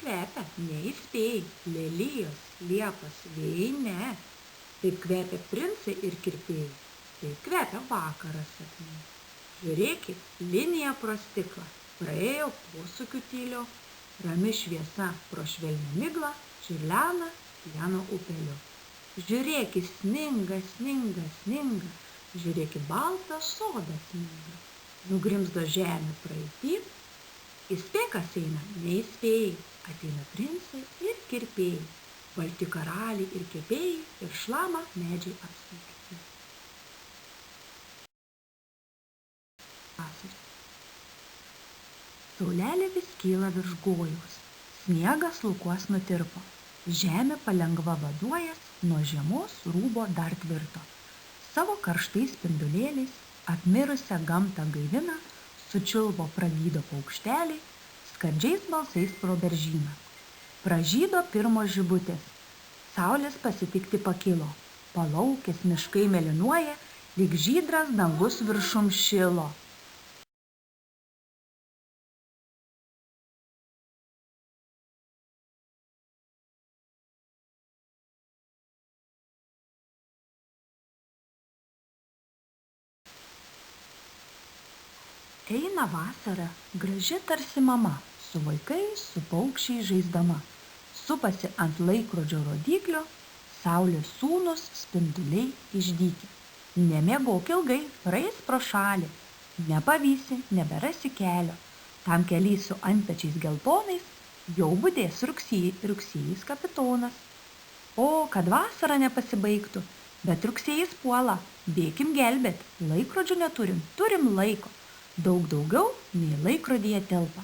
kvepia, neįspėjai, lelijos, liepos, vėjai ne. Taip kvepia princai ir kirpėjai, taip kvepia vakaras sapne. Žiūrėkit, linija pro stiklą, praėjo posūkių tyliu, rami šviesa pro švelnią miglą, čiurlena pieno upeliu. Žiūrėkit, sninga, sninga, sninga, žiūrėkit, baltas sodas sninga. Nugrimzdo žemė praeity, įspėk, kas eina, neįspėjai, ateina princai ir kirpėjai, balti karaliai ir kepėjai ir šlama medžiai apsnigti. Saulelė vis kyla virš gojaus, sniegas laukuos nutirpo, žemė palengva vaduojas, nuo žiemos rūbo dar tvirto. Savo karštais spinduliėliais apmirusią gamtą gaivina, sučiulbo pragydo paukšteliai, skardžiais balsais pro beržyną. Pražydo pirmos žibutės, saulės pasitikti pakilo, palaukės miškai mėlynuoja, lyg žydras dangus viršum šilo. Eina vasara, graži tarsi mama, su vaikais, su paukščiais žaisdama. Supasi ant laikrodžio rodiklio, saulės sūnus spinduliai išdykė. Nemiegok ilgai, praeis pro šalį, nepavysi, neberasi kelio. Tam kely su antpečiais geltonais, jau budės rugsėjis kapitonas. O, kad vasara nepasibaigtų, bet rugsėjis puola, bėkim gelbėt, laikrodžių neturim, turim laiko. Daug daugiau nei laikrodyje telpa,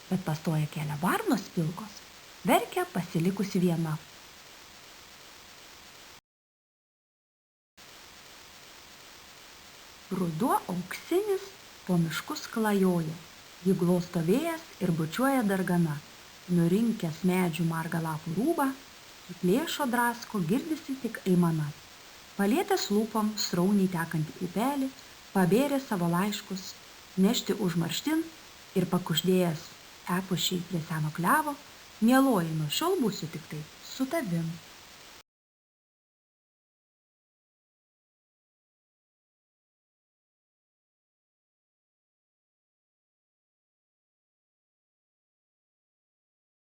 bet pastoja kelią varnos pilkos, verkia pasilikusi viena. Ruduo auksinis po miškus klajoja, jį glosto vėjas ir bučiuoja dargana, nurinkęs medžių margą lapų rūbą, į plėšo drasko girdisi tik aimana. Palietęs lūpom srauniai tekantį upelį, pabėrė savo laiškus, nešti užmarštin ir pakuždėjęs epušiai prie seno klevo, mieloji nuo šiol būsiu tik tai su tavim.